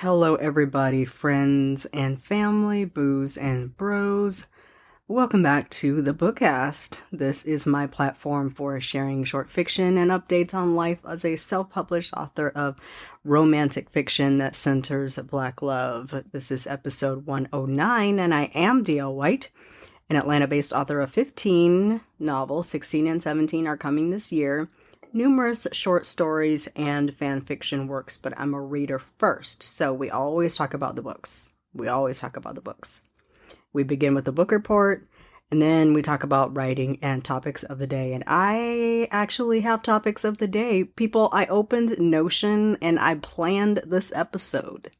Hello, everybody, friends and family, booze and bros. Welcome back to the Bookcast. This is my platform for sharing short fiction and updates on life as a self-published author of romantic fiction that centers Black love. This is episode 109, and I am D.L. White, an Atlanta-based author of 15 novels. 16 and 17 are coming this year. Numerous short stories and fan fiction works, but I'm a reader first, so we always talk about the books. We begin with the book report, and then we talk about writing and topics of the day. And I actually have topics of the day. People, I opened Notion and I planned this episode.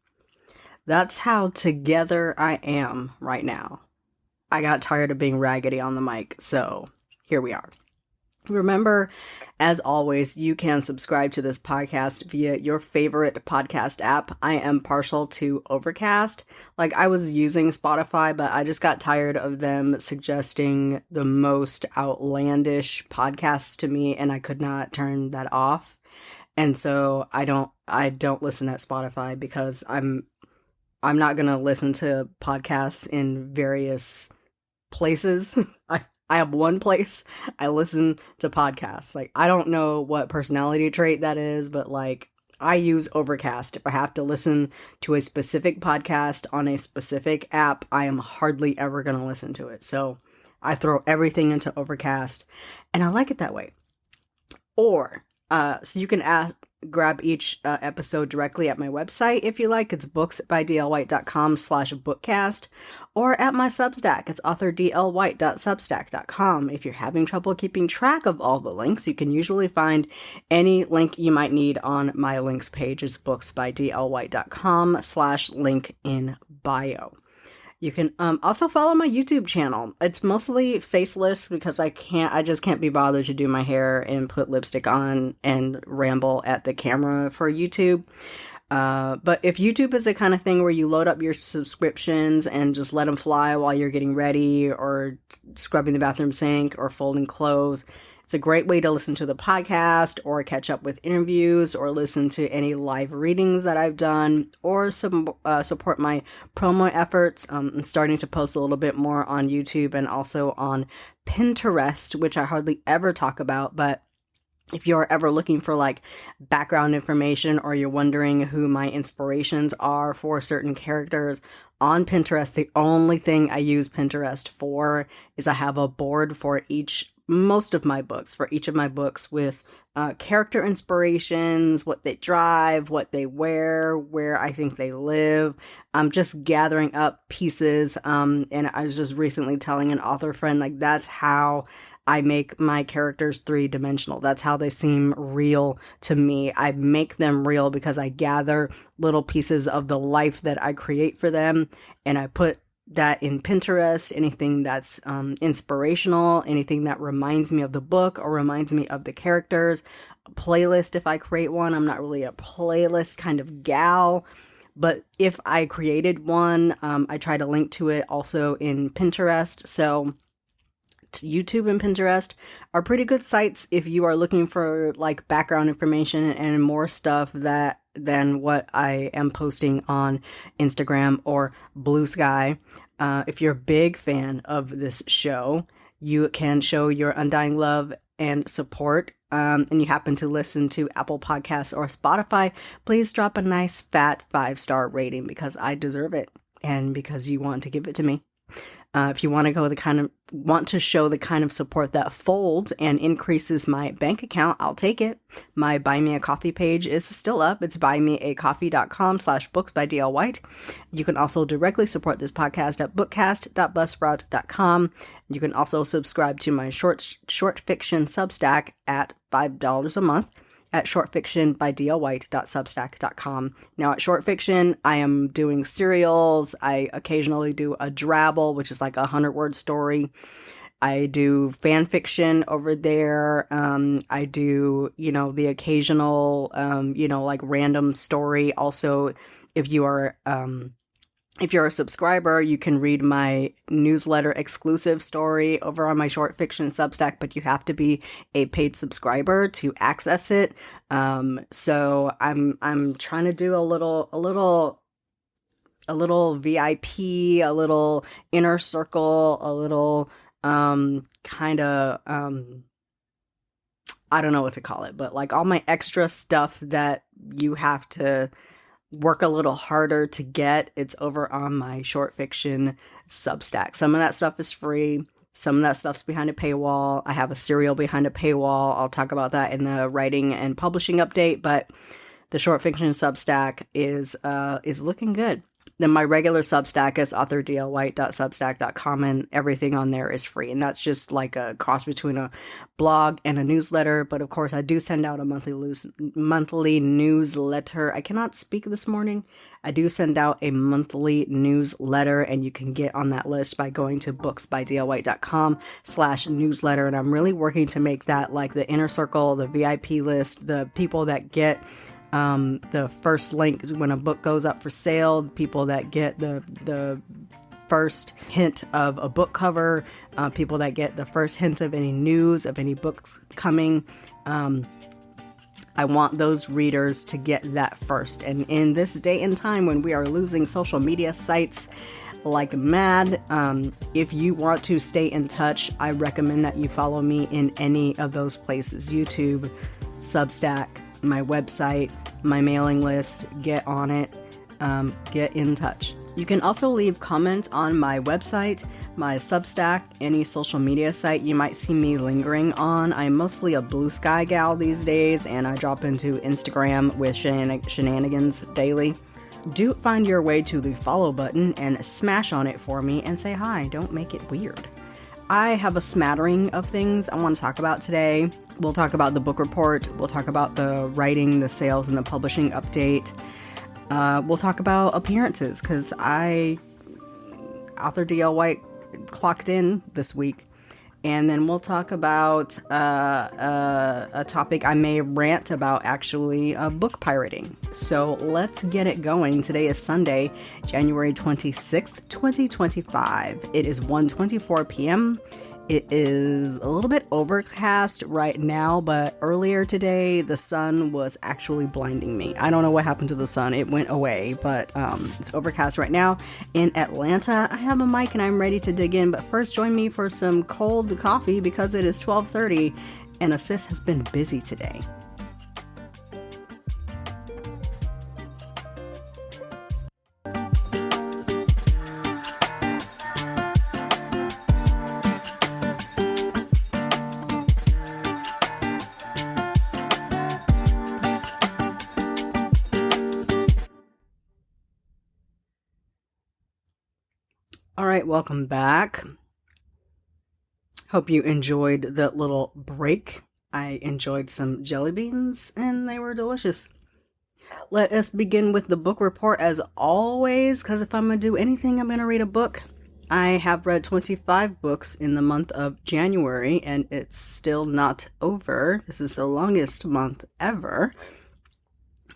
That's how together I am right now. I got tired of being raggedy on the mic, so here we are. Remember, as always, you can subscribe to this podcast via your favorite podcast app. I am partial to Overcast. I was using Spotify, but I just got tired of them suggesting the most outlandish podcasts to me, and I could not turn that off. And so I don't listen at Spotify because I'm not going to listen to podcasts in various places. I have one place I listen to podcasts. I don't know what personality trait that is, but I use Overcast. If I have to listen to a specific podcast on a specific app, I am hardly ever going to listen to it. So I throw everything into Overcast, and I like it that way. Or, so you can grab each episode directly at my website if you like. It's booksbydlwhite.com/bookcast, or at my Substack. It's authordlwhite.substack.com. If you're having trouble keeping track of all the links, you can usually find any link you might need on my links page. It's booksbydlwhite.com/link in bio. You can also follow my YouTube channel. It's mostly faceless because I just can't be bothered to do my hair and put lipstick on and ramble at the camera for YouTube. But if YouTube is the kind of thing where you load up your subscriptions and just let them fly while you're getting ready or scrubbing the bathroom sink or folding clothes, it's a great way to listen to the podcast or catch up with interviews or listen to any live readings that I've done or support my promo efforts. I'm starting to post a little bit more on YouTube and also on Pinterest, which I hardly ever talk about, but if you're ever looking for background information or you're wondering who my inspirations are for certain characters on Pinterest, the only thing I use Pinterest for is I have a board for each of my books with character inspirations, what they drive, what they wear, where I think they live. I'm just gathering up pieces. And I was just recently telling an author friend, that's how I make my characters three-dimensional. That's how they seem real to me. I make them real because I gather little pieces of the life that I create for them, and I put that in Pinterest, anything that's inspirational, anything that reminds me of the book or reminds me of the characters. A playlist, if I create one. I'm not really a playlist kind of gal, but if I created one, I try to link to it also in Pinterest. So YouTube and Pinterest are pretty good sites if you are looking for background information and more stuff than what I am posting on Instagram or Blue Sky. If you're a big fan of this show, you can show your undying love and support, and you happen to listen to Apple Podcasts or Spotify, please drop a nice fat 5-star rating because I deserve it and because you want to give it to me. If you want to show the kind of support that folds and increases my bank account, I'll take it. My Buy Me a Coffee page is still up. It's buymeacoffee.com/booksbydlwhite. You can also directly support this podcast at bookcast.buzzsprout.com. You can also subscribe to my short fiction Substack at $5 a month at shortfictionbydlwhite.substack.com. Now at Short Fiction, I am doing serials. I occasionally do a drabble, which is a 100-word story. I do fan fiction over there. I do, the occasional, random story. Also, if you are If you're a subscriber, you can read my newsletter exclusive story over on my short fiction Substack, but you have to be a paid subscriber to access it. So I'm trying to do a little a little VIP, a little inner circle, a little kind of I don't know what to call it, but like all my extra stuff that you have to work a little harder to get, it's over on my short fiction Substack. Some of that stuff is free. Some of that stuff's behind a paywall. I have a serial behind a paywall. I'll talk about that in the writing and publishing update, but the short fiction Substack is looking good. Then my regular Substack is authordlwhite.substack.com, and everything on there is free. And that's just like a cross between a blog and a newsletter. But of course, I do send out a monthly newsletter. I cannot speak this morning. I do send out a monthly newsletter, and you can get on that list by going to booksbydlwhite.com/newsletter. And I'm really working to make that like the inner circle, the VIP list, the people that get the first link when a book goes up for sale, people that get the first hint of a book cover, people that get the first hint of any news of any books coming. I want those readers to get that first. And in this day and time when we are losing social media sites like mad, if you want to stay in touch, I recommend that you follow me in any of those places: YouTube, Substack, my website, my mailing list. Get on it. Get in touch. You can also leave comments on my website, my Substack, any social media site you might see me lingering on. I'm mostly a Blue Sky gal these days, and I drop into Instagram with shenanigans daily. Do find your way to the follow button and smash on it for me and say hi. Don't make it weird. I have a smattering of things I want to talk about today. We'll talk about the book report. We'll talk about the writing, the sales, and the publishing update. We'll talk about appearances because author D.L. White clocked in this week. And then we'll talk about a topic I may rant about, actually, book pirating. So let's get it going. Today is Sunday, January 26th, 2025. It is 1:24 p.m. It is a little bit overcast right now, but earlier today, the sun was actually blinding me. I don't know what happened to the sun. It went away, but it's overcast right now in Atlanta. I have a mic and I'm ready to dig in, but first join me for some cold coffee because it is 12:30 and Assist has been busy today. All right, welcome back. Hope you enjoyed the little break. I enjoyed some jelly beans and they were delicious. Let us begin with the book report as always, because if I'm going to do anything, I'm going to read a book. I have read 25 books in the month of January and it's still not over. This is the longest month ever.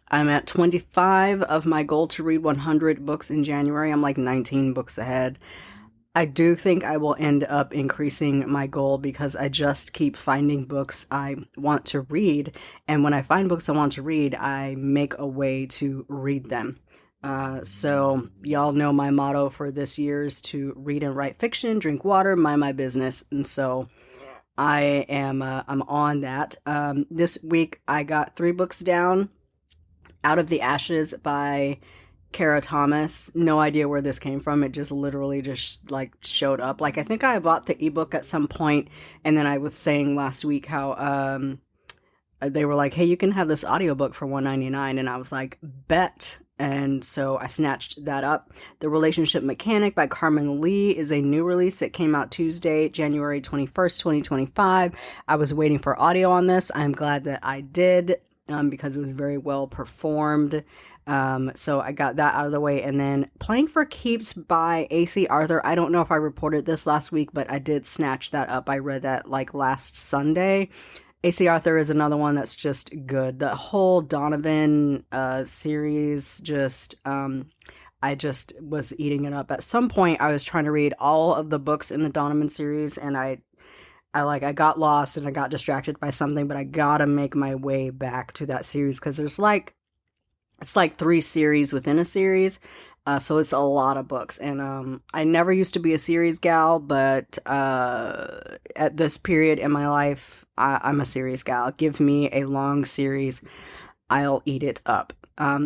I'm at 25 of my goal to read 100 books in January. I'm like 19 books ahead. I do think I will end up increasing my goal because I just keep finding books I want to read. And when I find books I want to read, I make a way to read them. So y'all know my motto for this year is to read and write fiction, drink water, mind my business. And so I'm on that. This week I got 3 books down. Out of the Ashes by Kara Thomas. No idea where this came from. It just literally just like showed up. Like I think I bought the ebook at some point, and then I was saying last week how they were like, hey, you can have this audiobook for $1.99, and I was like, bet. And so I snatched that up. The Relationship Mechanic by Carmen Lee is a new release. It came out Tuesday, January 21st, 2025. I was waiting for audio on this. I'm glad that I did. Because it was very well performed. So I got that out of the way. And then Playing for Keeps by A.C. Arthur. I don't know if I reported this last week, but I did snatch that up. I read that like last Sunday. A.C. Arthur is another one that's just good. The whole Donovan series, I just was eating it up. At some point, I was trying to read all of the books in the Donovan series, and I got lost and I got distracted by something, but I gotta make my way back to that series because it's like 3 series within a series. So it's a lot of books. And I never used to be a series gal, but at this period in my life, I'm a series gal. Give me a long series, I'll eat it up.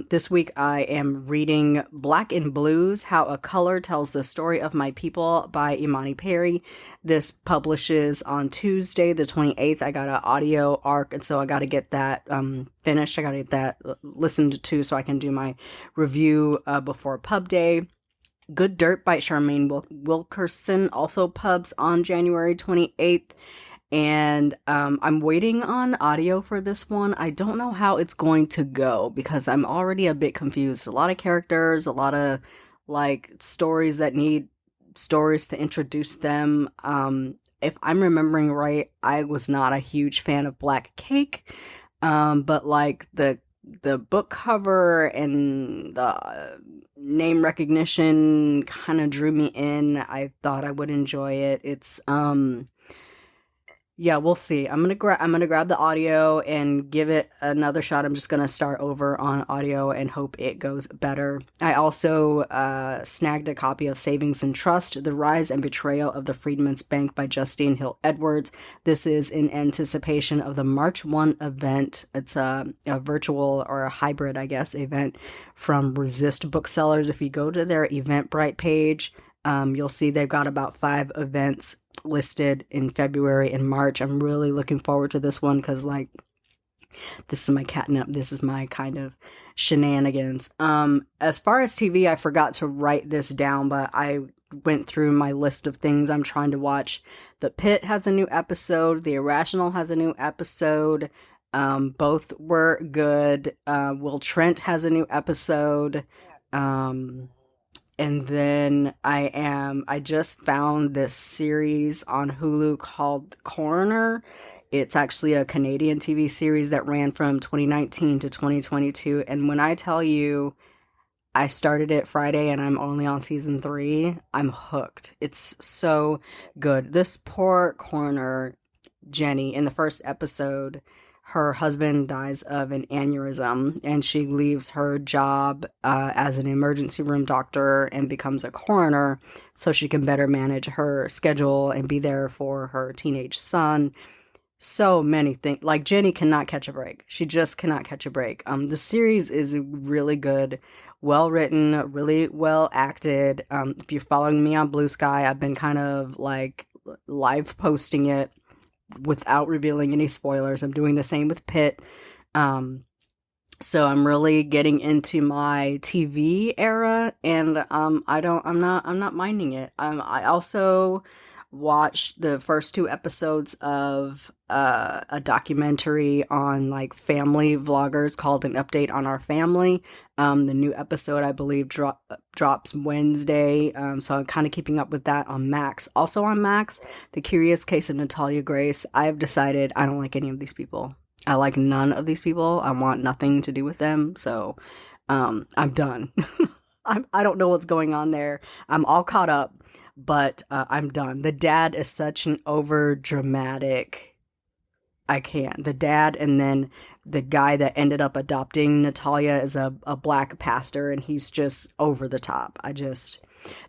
This week I am reading Black and Blues, How a Color Tells the Story of My People by Imani Perry. This publishes on Tuesday, the 28th. I got an audio arc, and so I got to get that finished. I got to get that listened to so I can do my review before pub day. Good Dirt by Charmaine Wilkerson also pubs on January 28th. And I'm waiting on audio for this one. I don't know how it's going to go because I'm already a bit confused. A lot of characters, a lot of like stories that need stories to introduce them. If I'm remembering right, I was not a huge fan of Black Cake, but like the book cover and the name recognition kind of drew me in. I thought I would enjoy it. It's yeah, we'll see. I'm gonna grab the audio and give it another shot. I'm just gonna start over on audio and hope it goes better. I also snagged a copy of Savings and Trust: The Rise and Betrayal of the Freedmen's Bank by Justine Hill Edwards. This is in anticipation of the March 1 event. It's a virtual or a hybrid, I guess, event from Resist Booksellers. If you go to their Eventbrite page, you'll see they've got about 5 events listed in February and March. I'm really looking forward to this one because, like, this is my catnip. This is my kind of shenanigans. As far as TV, I forgot to write this down, but I went through my list of things I'm trying to watch. The Pit has a new episode. The Irrational has a new episode. Both were good. Will Trent has a new episode. And then I just found this series on Hulu called Coroner. It's actually a Canadian TV series that ran from 2019 to 2022. And when I tell you I started it Friday and I'm only on season 3, I'm hooked. It's so good. This poor coroner, Jenny, in the first episode, her husband dies of an aneurysm and she leaves her job as an emergency room doctor and becomes a coroner so she can better manage her schedule and be there for her teenage son. So many things. Like, Jenny cannot catch a break. She just cannot catch a break. The series is really good, well written, really well acted. If you're following me on Blue Sky, I've been kind of like live posting it without revealing any spoilers. I'm doing the same with Pitt. So I'm really getting into my TV era, and I'm not minding it. I also watched the first 2 episodes of a documentary on like family vloggers called An Update on Our Family. The new episode, I believe, drops Wednesday. So I'm kind of keeping up with that on Max. Also on Max, The Curious Case of Natalia Grace. I've decided I don't like any of these people. I like none of these people. I want nothing to do with them. So I'm done. I don't know what's going on there. I'm all caught up, but I'm done. The dad is such an over dramatic. I can't. The dad, and then the guy that ended up adopting Natalia is a black pastor, and he's just over the top.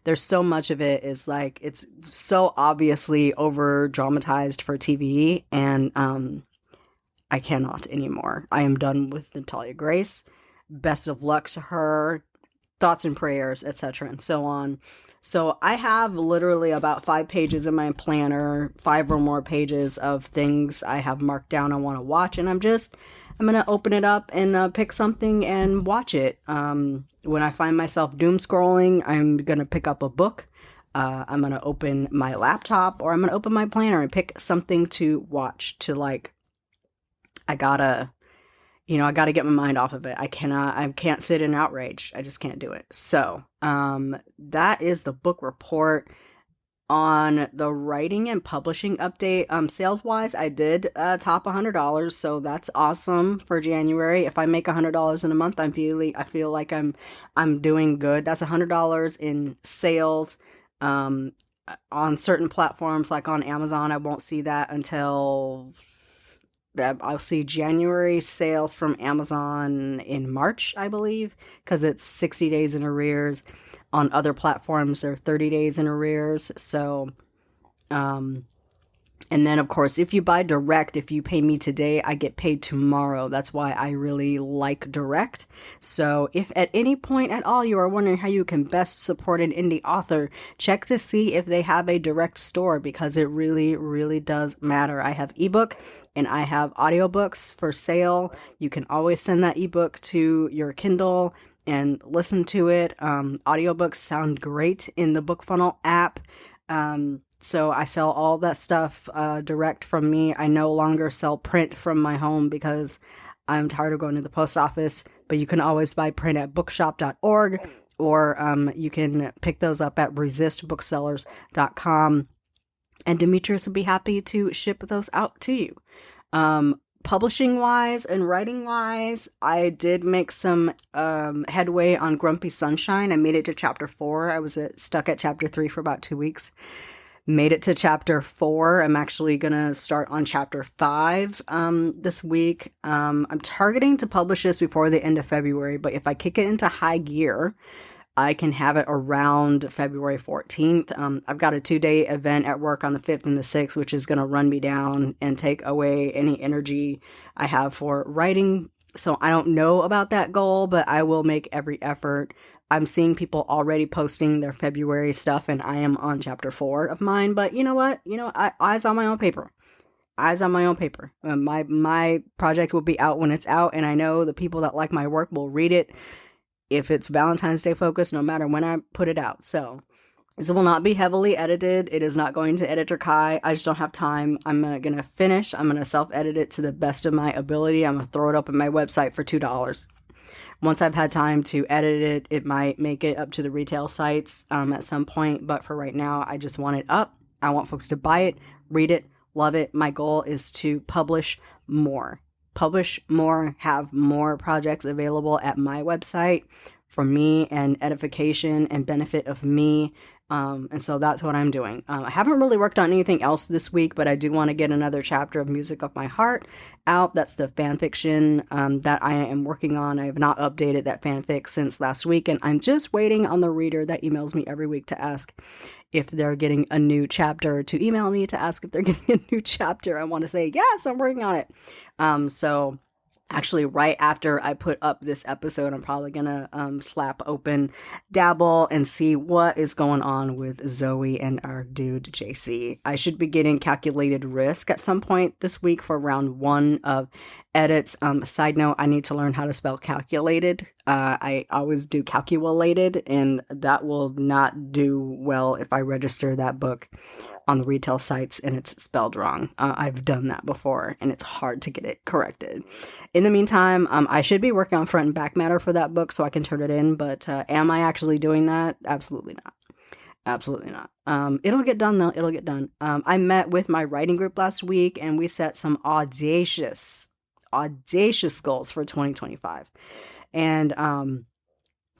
There's so much of it is like, it's so obviously over dramatized for TV, and I cannot anymore. I am done with Natalia Grace. Best of luck to her. Thoughts and prayers, etc., and so on. So I have literally about 5 pages in my planner, 5 or more pages of things I have marked down I want to watch, and I'm going to open it up and pick something and watch it. When I find myself doom scrolling, I'm going to pick up a book. I'm going to open my laptop, or I'm going to open my planner and pick something to watch to, like, I gotta get my mind off of it. I can't sit in outrage. I just can't do it. So, that is the book report. On the writing and publishing update, sales wise, I did top $100, so that's awesome for January. If I make $100 in a month, I feel like I'm doing good. That's $100 in sales. On certain platforms, like on Amazon, I won't see that until I'll see January sales from Amazon in March, I believe, because it's 60 days in arrears. On other platforms, they're 30 days in arrears. So, and then, of course, if you buy direct, if you pay me today, I get paid tomorrow. That's why I really like direct. So if at any point at all you are wondering how you can best support an indie author, check to see if they have a direct store, because it really, really does matter. I have ebook and I have audiobooks for sale. You can always send that ebook to your Kindle and listen to it. Audiobooks sound great in the BookFunnel app. So I sell all that stuff direct from me. I no longer sell print from my home because I'm tired of going to the post office, but you can always buy print at bookshop.org, or you can pick those up at resistbooksellers.com, and Demetrius will be happy to ship those out to you. Publishing wise and writing wise, I did make some headway on Grumpy Sunshine. I made it to chapter 4. I was stuck at chapter 3 for about 2 weeks. Made it to chapter 4. I'm actually going to start on chapter 5 this week. I'm targeting to publish this before the end of February, but if I kick it into high gear, I can have it around February 14th. I've got a 2-day event at work on the 5th and the 6th, which is going to run me down and take away any energy I have for writing. So I don't know about that goal, but I will make every effort. I'm seeing people already posting their February stuff, and I am on chapter 4 of mine. But you know what? Eyes on my own paper. Eyes on my own paper. My project will be out when it's out, and I know the people that like my work will read it if it's Valentine's Day focused, no matter when I put it out. So this will not be heavily edited. It is not going to Editor Kai. I just don't have time. I'm going to finish. I'm going to self-edit it to the best of my ability. I'm going to throw it up on my website for $2. Once I've had time to edit it, it might make it up to the retail sites at some point. But for right now, I just want it up. I want folks to buy it, read it, love it. My goal is to publish more. Have more projects available at my website for me and edification and benefit of me. And so that's what I'm doing. I haven't really worked on anything else this week, but I do want to get another chapter of Music of My Heart out. That's the fan fiction that I am working on. I have not updated that fanfic since last week, and I'm just waiting on the reader that emails me every week to ask if they're getting a new chapter, to email me to ask if they're getting a new chapter. I want to say, yes, I'm working on it. So actually, right after I put up this episode, I'm probably going to slap open Dabble and see what is going on with Zoe and our dude, JC. I should be getting Calculated Risk at some point this week for round 1 of edits. Side note, I need to learn how to spell calculated. I always do calculated, and that will not do well if I register that book on the retail sites and it's spelled wrong. I've done that before, and it's hard to get it corrected. In the meantime, I should be working on front and back matter for that book so I can turn it in, but am I actually doing that? Absolutely not. Absolutely not. It'll get done though. It'll get done. I met with my writing group last week, and we set some audacious goals for 2025. And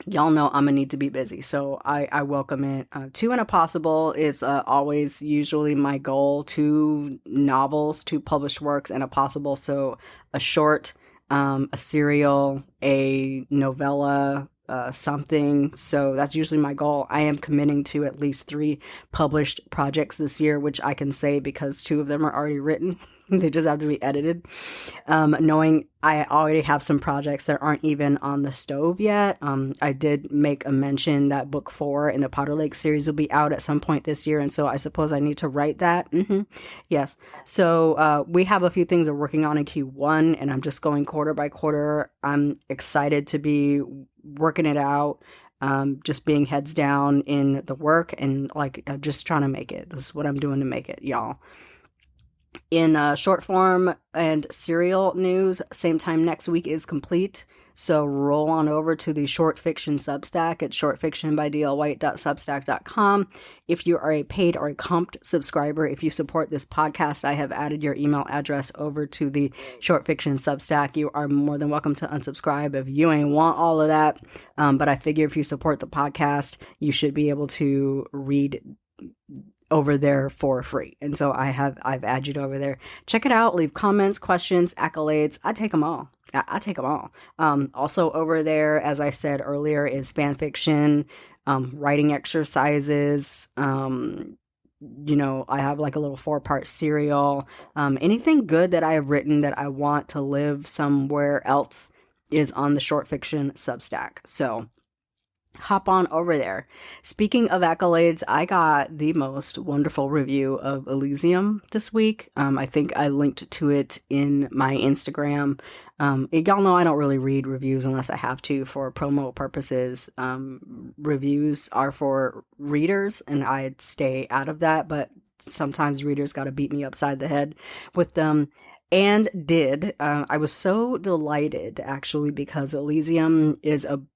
y'all know I'm gonna need to be busy, so I welcome it. 2 and a possible is always usually my goal. 2 novels, 2 published works, and a possible. So a short, a serial, a novella, something. So that's usually my goal. I am committing to at least 3 published projects this year, which I can say because 2 of them are already written. They just have to be edited. Knowing I already have some projects that aren't even on the stove yet. I did make a mention that book 4 in the Potter Lake series will be out at some point this year. And so I suppose I need to write that. Yes. So we have a few things we're working on in Q1, and I'm just going quarter by quarter. I'm excited to be working it out. Just being heads down in the work and just trying to make it. This is what I'm doing to make it, y'all. In short form and serial news, Same Time Next Week is complete. So roll on over to the short fiction Substack at shortfictionbydlwhite.substack.com. If you are a paid or a comped subscriber, if you support this podcast, I have added your email address over to the short fiction Substack. You are more than welcome to unsubscribe if you ain't want all of that. But I figure if you support the podcast, you should be able to read over there for free. And so I've added you over there. Check it out. Leave comments, questions, accolades. I take them all. I take them all. Also over there, as I said earlier, is fan fiction, writing exercises. I have like a little 4-part serial. Anything good that I have written that I want to live somewhere else is on the short fiction Substack. So hop on over there. Speaking of accolades, I got the most wonderful review of Elysium this week. I think I linked to it in my Instagram. Y'all know I don't really read reviews unless I have to for promo purposes. Reviews are for readers, and I'd stay out of that, but sometimes readers got to beat me upside the head with them. And did. I was so delighted, actually, because Elysium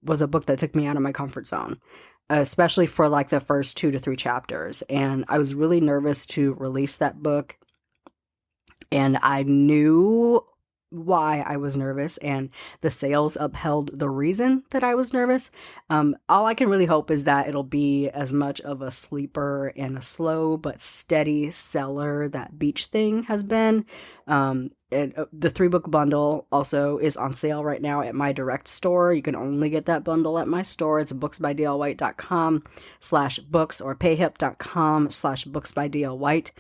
was a book that took me out of my comfort zone, especially for like the first 2 to 3 chapters. And I was really nervous to release that book. And I knew why I was nervous, and the sales upheld the reason that I was nervous. All I can really hope is that it'll be as much of a sleeper and a slow but steady seller that Beach Thing has been. The 3-book bundle also is on sale right now at my direct store. You can only get that bundle at my store. It's booksbydlwhite.com/books or payhip.com/booksbydlwhite.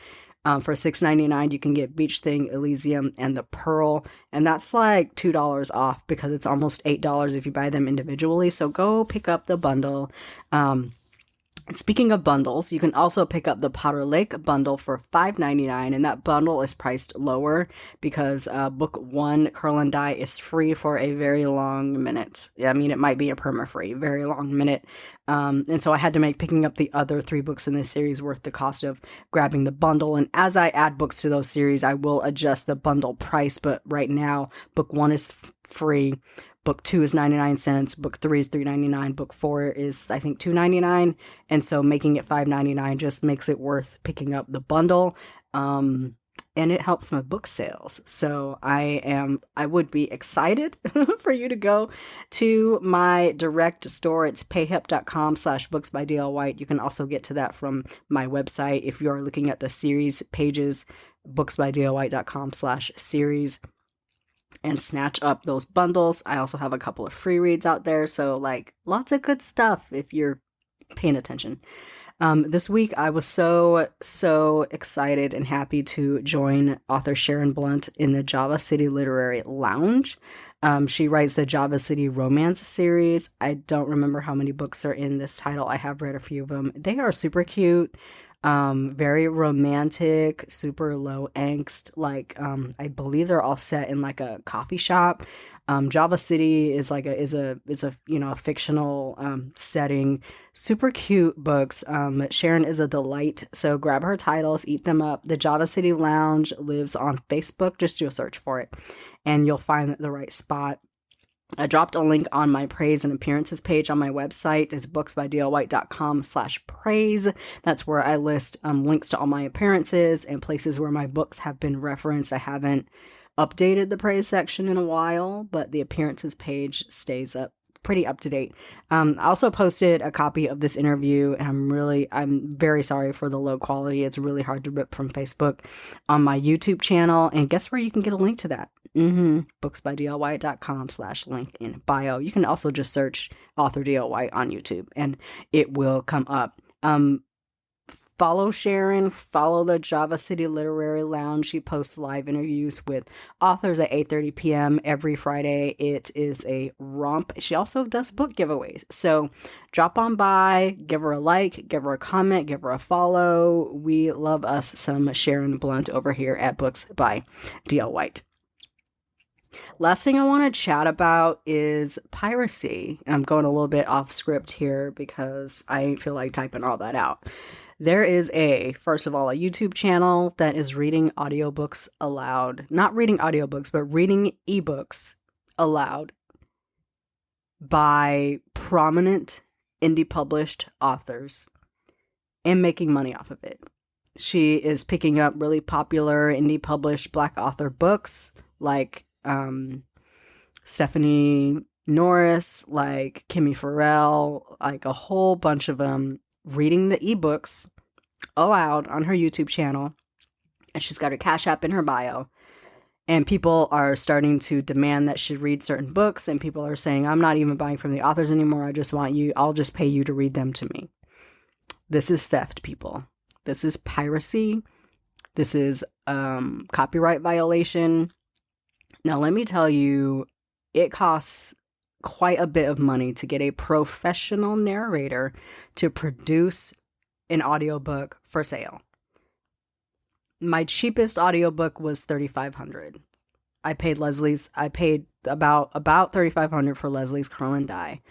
For $6.99, you can get Beach Thing, Elysium, and The Pearl. And that's like $2 off because it's almost $8 if you buy them individually. So go pick up the bundle. And speaking of bundles, you can also pick up the Potter Lake bundle for $5.99, and that bundle is priced lower because book 1, Curl and Dye, is free for a very long minute. I mean, it might be a perma-free, very long minute. And so I had to make picking up the other 3 books in this series worth the cost of grabbing the bundle. And as I add books to those series, I will adjust the bundle price. But right now, book 1 is free. Book 2 is 99 cents. Book 3 is $3.99. Book 4 is, I think, $2.99. And so making it $5.99 just makes it worth picking up the bundle. And it helps my book sales. So I would be excited for you to go to my direct store. It's payhip.com/booksbydlwhite. You can also get to that from my website. If you're looking at the series pages, booksbydlwhite.com/series. And snatch up those bundles. I also have a couple of free reads out there. So like lots of good stuff if you're paying attention. This week I was so excited and happy to join author Sharon Blunt in the Java City Literary Lounge. She writes the Java City Romance series. I don't remember how many books are in this title. I have read a few of them. They are super cute. Very romantic, super low angst. Like, I believe they're all set in like a coffee shop. Java City is like a fictional, setting. Super cute books. Sharon is a delight. So grab her titles, eat them up. The Java City Lounge lives on Facebook. Just do a search for it and you'll find the right spot. I dropped a link on my praise and appearances page on my website. It's booksbydlwhite.com/praise. That's where I list links to all my appearances and places where my books have been referenced. I haven't updated the praise section in a while, but the appearances page stays up pretty up to date. I also posted a copy of this interview, and I'm very sorry for the low quality. It's really hard to rip from Facebook on my YouTube channel. And guess where you can get a link to that? Booksbydlwhite.com/link in bio. You can also just search author D.L. White on YouTube and it will come up. Follow Sharon, follow the Java City Literary Lounge. She posts live interviews with authors at 8:30 p.m. every Friday. It is a romp. She also does book giveaways. So drop on by, give her a like, give her a comment, give her a follow. We love us some Sharon Blunt over here at Books by D.L. White. Last thing I want to chat about is piracy. I'm going a little bit off script here because I feel like typing all that out. There is first of all, a YouTube channel that is reading audiobooks aloud. Not reading audiobooks, but reading ebooks aloud by prominent indie published authors and making money off of it. She is picking up really popular indie published Black author books like Stephanie Norris, like Kimmy Farrell, like a whole bunch of them, reading the ebooks aloud on her YouTube channel, and she's got her Cash App in her bio. And people are starting to demand that she read certain books, and people are saying, I'm not even buying from the authors anymore. I'll just pay you to read them to me. This is theft, people. This is piracy. This is copyright violation. Now, let me tell you, it costs quite a bit of money to get a professional narrator to produce an audiobook for sale. My cheapest audiobook was $3,500. I paid about $3,500 for Leslie's Curl and Dye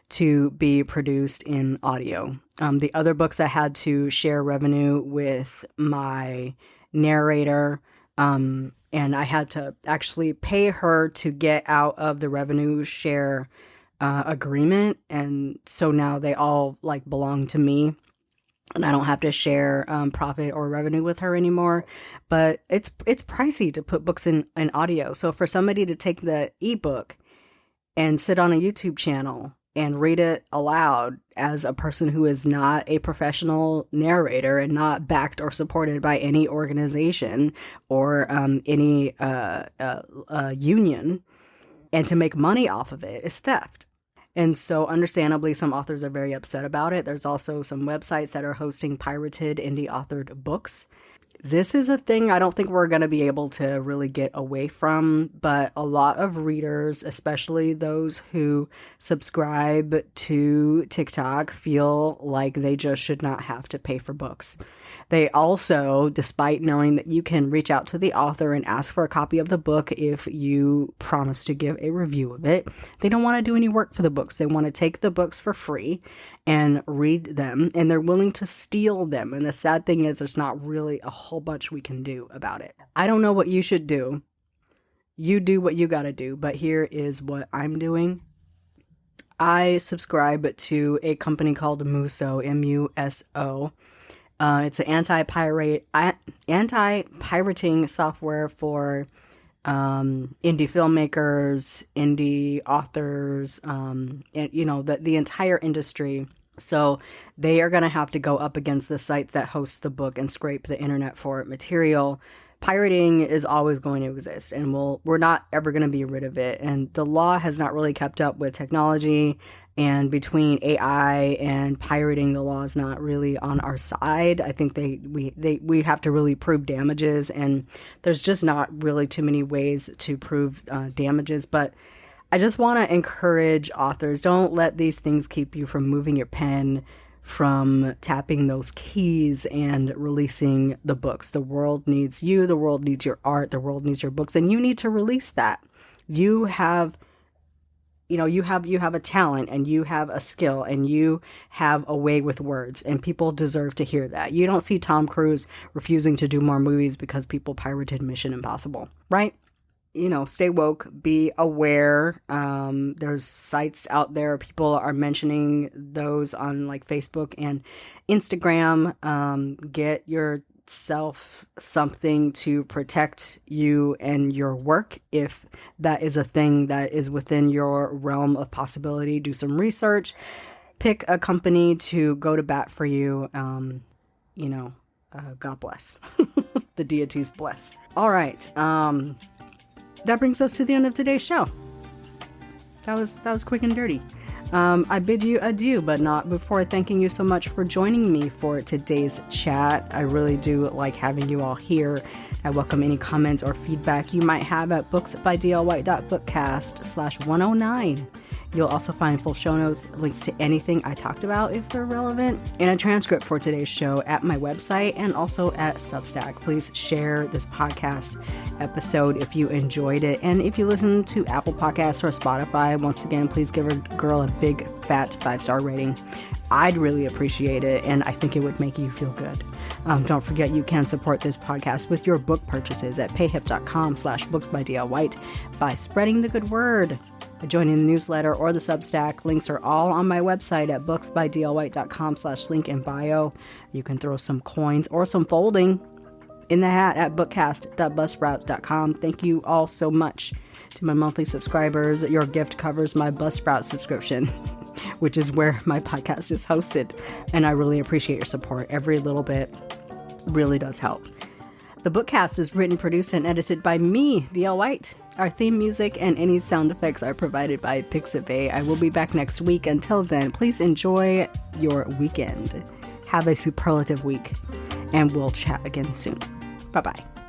to be produced in audio. The other books I had to share revenue with my narrator, and I had to actually pay her to get out of the revenue share agreement, and so now they all like belong to me. And I don't have to share profit or revenue with her anymore. But it's pricey to put books in audio. So for somebody to take the ebook and sit on a YouTube channel and read it aloud as a person who is not a professional narrator and not backed or supported by any organization or any union, and to make money off of it is theft. And so understandably, some authors are very upset about it. There's also some websites that are hosting pirated indie authored books. This is a thing I don't think we're going to be able to really get away from, but a lot of readers, especially those who subscribe to TikTok, feel like they just should not have to pay for books. They also, despite knowing that you can reach out to the author and ask for a copy of the book if you promise to give a review of it, they don't want to do any work for the books. They want to take the books for free and read them, and they're willing to steal them. And the sad thing is there's not really a whole bunch we can do about it. I don't know what you should do. You do what you got to do, but here is what I'm doing. I subscribe to a company called Muso, M-U-S-O. It's an anti-pirating software for indie filmmakers, indie authors, and the entire industry. So they are going to have to go up against the sites that host the book and scrape the internet for material. Pirating is always going to exist, and we're not ever going to be rid of it. And the law has not really kept up with technology. And between AI and pirating, the law is not really on our side. I think we have to really prove damages, and there's just not really too many ways to prove damages. But I just want to encourage authors, don't let these things keep you from moving your pen, from tapping those keys and releasing the books. The world needs you. The world needs your art. The world needs your books, and you need to release that. You have a talent, and you have a skill, and you have a way with words, and people deserve to hear that. You don't see Tom Cruise refusing to do more movies because people pirated Mission Impossible, right? Stay woke, be aware. There's sites out there. People are mentioning those on like Facebook and Instagram. Get yourself something to protect you and your work. If that is a thing that is within your realm of possibility, do some research. Pick a company to go to bat for you. God bless. The deities bless. All right. That brings us to the end of today's show. That was quick and dirty. I bid you adieu, but not before thanking you so much for joining me for today's chat. I really do like having you all here. I welcome any comments or feedback you might have at booksbydlwhite.bookcast/109. You'll also find full show notes, links to anything I talked about if they're relevant, and a transcript for today's show at my website and also at Substack. Please share this podcast episode if you enjoyed it. And if you listen to Apple Podcasts or Spotify, once again, please give a girl a big fat 5-star rating. I'd really appreciate it, and I think it would make you feel good. Don't forget you can support this podcast with your book purchases at payhip.com/booksbydlwhite by spreading the good word. By joining the newsletter or the Substack, links are all on my website at booksbydlwhite.com/link in bio. You can throw some coins or some folding in the hat at bookcast.buzzsprout.com. Thank you all so much to my monthly subscribers. Your gift covers my Buzzsprout subscription. which is where my podcast is hosted. And I really appreciate your support. Every little bit really does help. The Bookcast is written, produced, and edited by me, DL White. Our theme music and any sound effects are provided by Pixabay. I will be back next week. Until then, please enjoy your weekend. Have a superlative week, and we'll chat again soon. Bye-bye.